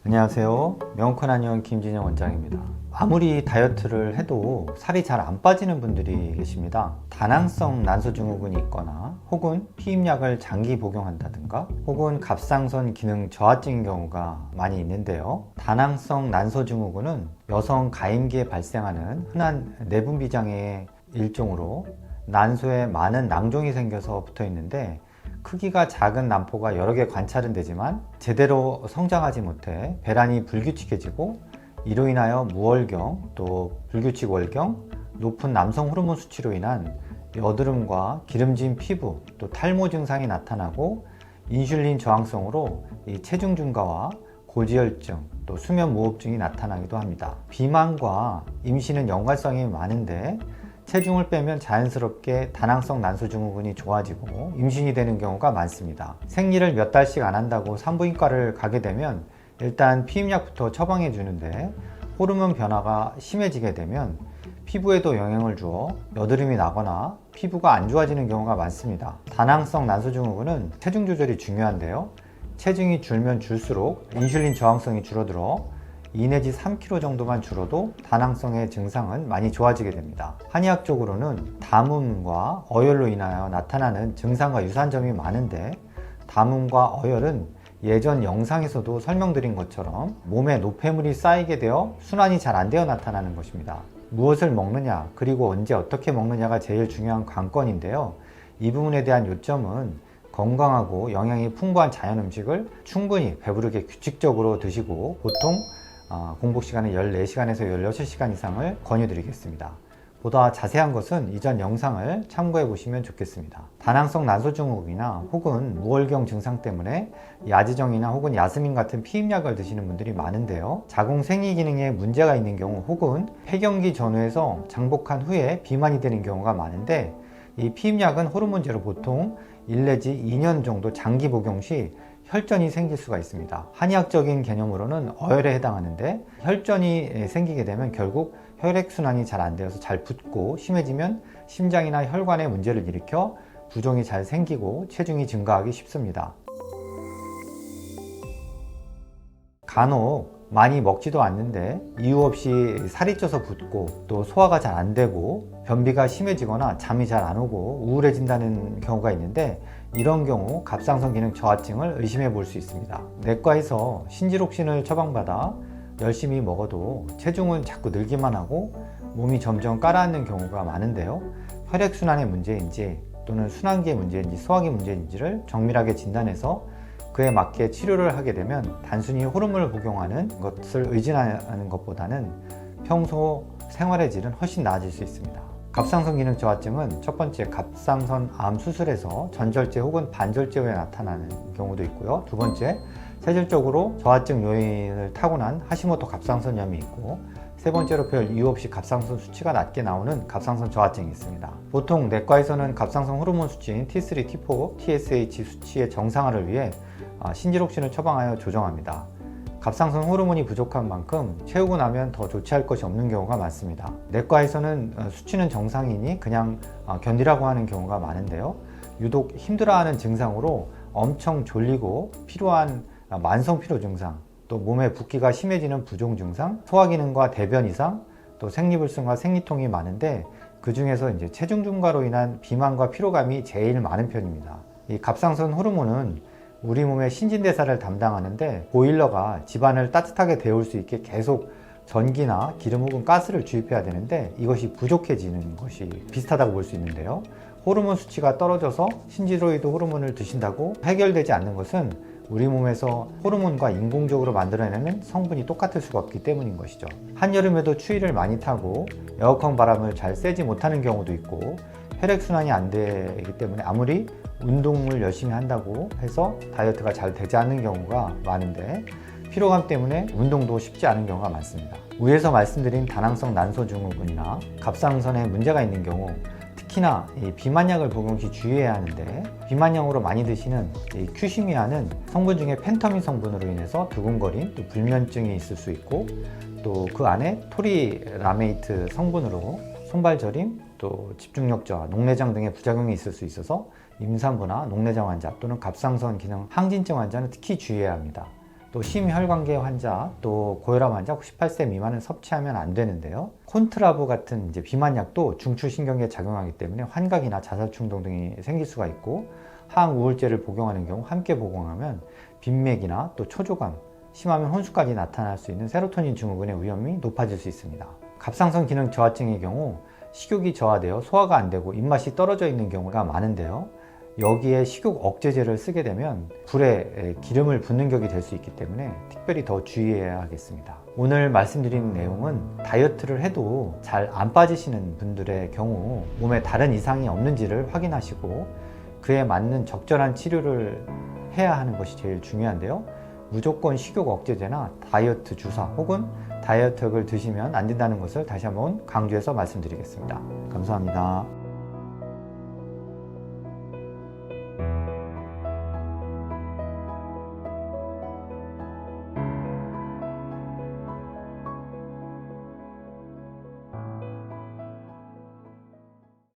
안녕하세요. 명확한한의원 김진영 원장입니다. 아무리 다이어트를 해도 살이 잘 안 빠지는 분들이 계십니다. 다낭성 난소증후군이 있거나 혹은 피임약을 장기 복용한다든가 혹은 갑상선 기능 저하증인 경우가 많이 있는데요. 다낭성 난소증후군은 여성 가임기에 발생하는 흔한 내분비 장애의 일종으로 난소에 많은 낭종이 생겨서 붙어 있는데 크기가 작은 난포가 여러 개 관찰은 되지만 제대로 성장하지 못해 배란이 불규칙해지고 이로 인하여 무월경, 또 불규칙 월경, 높은 남성 호르몬 수치로 인한 여드름과 기름진 피부, 또 탈모 증상이 나타나고 인슐린 저항성으로 체중 증가와 고지혈증, 또 수면 무호흡증이 나타나기도 합니다. 비만과 임신은 연관성이 많은데 체중을 빼면 자연스럽게 다낭성 난소증후군이 좋아지고 임신이 되는 경우가 많습니다. 생리를 몇 달씩 안 한다고 산부인과를 가게 되면 일단 피임약부터 처방해 주는데 호르몬 변화가 심해지게 되면 피부에도 영향을 주어 여드름이 나거나 피부가 안 좋아지는 경우가 많습니다. 다낭성 난소증후군은 체중 조절이 중요한데요. 체중이 줄면 줄수록 인슐린 저항성이 줄어들어 2 내지 3kg 정도만 줄어도 다낭성의 증상은 많이 좋아지게 됩니다. 한의학적으로는 담음과 어혈로 인하여 나타나는 증상과 유사한 점이 많은데 담음과 어혈은 예전 영상에서도 설명드린 것처럼 몸에 노폐물이 쌓이게 되어 순환이 잘 안 되어 나타나는 것입니다. 무엇을 먹느냐 그리고 언제 어떻게 먹느냐가 제일 중요한 관건인데요. 이 부분에 대한 요점은 건강하고 영양이 풍부한 자연 음식을 충분히 배부르게 규칙적으로 드시고 보통 공복 시간은 14시간에서 16시간 이상을 권유드리겠습니다. 보다 자세한 것은 이전 영상을 참고해 보시면 좋겠습니다. 다낭성 난소증후군이나 혹은 무월경 증상 때문에 야지정이나 혹은 야스민 같은 피임약을 드시는 분들이 많은데요. 자궁 생리 기능에 문제가 있는 경우 혹은 폐경기 전후에서 장복한 후에 비만이 되는 경우가 많은데 이 피임약은 호르몬제로 보통 1 내지 2년 정도 장기 복용 시 혈전이 생길 수가 있습니다. 한의학적인 개념으로는 어혈에 해당하는데 혈전이 생기게 되면 결국 혈액순환이 잘 안 되어서 잘 붓고 심해지면 심장이나 혈관에 문제를 일으켜 부종이 잘 생기고 체중이 증가하기 쉽습니다. 간혹 많이 먹지도 않는데 이유 없이 살이 쪄서 붓고 또 소화가 잘 안 되고 변비가 심해지거나 잠이 잘 안 오고 우울해진다는 경우가 있는데 이런 경우 갑상선 기능 저하증을 의심해 볼 수 있습니다. 내과에서 신지록신을 처방받아 열심히 먹어도 체중은 자꾸 늘기만 하고 몸이 점점 가라앉는 경우가 많은데요. 혈액순환의 문제인지 또는 순환기의 문제인지 소화기 문제인지를 정밀하게 진단해서 그에 맞게 치료를 하게 되면 단순히 호르몬을 복용하는 것을 의진하는 것보다는 평소 생활의 질은 훨씬 나아질 수 있습니다. 갑상선 기능 저하증은 첫 번째 갑상선 암 수술에서 전절제 혹은 반절제 후에 나타나는 경우도 있고요. 두 번째 체질적으로 저하증 요인을 타고난 하시모토 갑상선염이 있고 세 번째로 별 이유 없이 갑상선 수치가 낮게 나오는 갑상선 저하증이 있습니다. 보통 내과에서는 갑상선 호르몬 수치인 T3, T4, TSH 수치의 정상화를 위해 신지록신을 처방하여 조정합니다. 갑상선 호르몬이 부족한 만큼 채우고 나면 더 조치할 것이 없는 경우가 많습니다. 내과에서는 수치는 정상이니 그냥 견디라고 하는 경우가 많은데요. 유독 힘들어하는 증상으로 엄청 졸리고 피로한 만성 피로 증상, 또 몸에 붓기가 심해지는 부종 증상, 소화기능과 대변 이상, 또 생리불순과 생리통이 많은데 그 중에서 이제 체중 증가로 인한 비만과 피로감이 제일 많은 편입니다. 이 갑상선 호르몬은 우리 몸의 신진대사를 담당하는데 보일러가 집안을 따뜻하게 데울 수 있게 계속 전기나 기름 혹은 가스를 주입해야 되는데 이것이 부족해지는 것이 비슷하다고 볼 수 있는데요. 호르몬 수치가 떨어져서 신지로이드 호르몬을 드신다고 해결되지 않는 것은 우리 몸에서 호르몬과 인공적으로 만들어내는 성분이 똑같을 수가 없기 때문인 것이죠. 한여름에도 추위를 많이 타고 에어컨 바람을 잘 쐬지 못하는 경우도 있고 혈액순환이 안 되기 때문에 아무리 운동을 열심히 한다고 해서 다이어트가 잘 되지 않는 경우가 많은데 피로감 때문에 운동도 쉽지 않은 경우가 많습니다. 위에서 말씀드린 다낭성 난소증후군이나 갑상선에 문제가 있는 경우 특히나 이 비만약을 복용 시 주의해야 하는데 비만약으로 많이 드시는 이 큐시미아는 성분 중에 펜터민 성분으로 인해서 두근거림, 또 불면증이 있을 수 있고 또 그 안에 토리라메이트 성분으로 손발저림, 또 집중력 저하, 녹내장 등의 부작용이 있을 수 있어서 임산부나 녹내장 환자 또는 갑상선 기능 항진증 환자는 특히 주의해야 합니다. 또 심혈관계 환자, 또 고혈압 환자 98세 미만은 섭취하면 안 되는데요. 콘트라브 같은 이제 비만약도 중추신경계에 작용하기 때문에 환각이나 자살충동 등이 생길 수가 있고, 항우울제를 복용하는 경우 함께 복용하면 빈맥이나 또 초조감, 심하면 혼수까지 나타날 수 있는 세로토닌 증후군의 위험이 높아질 수 있습니다. 갑상선 기능 저하증의 경우 식욕이 저하되어 소화가 안 되고 입맛이 떨어져 있는 경우가 많은데요. 여기에 식욕 억제제를 쓰게 되면 불에 기름을 붓는 격이 될 수 있기 때문에 특별히 더 주의해야 하겠습니다. 오늘 말씀드린 내용은 다이어트를 해도 잘 안 빠지시는 분들의 경우 몸에 다른 이상이 없는지를 확인하시고 그에 맞는 적절한 치료를 해야 하는 것이 제일 중요한데요. 무조건 식욕 억제제나 다이어트 주사 혹은 다이어트 약을 드시면 안 된다는 것을 다시 한번 강조해서 말씀드리겠습니다. 감사합니다.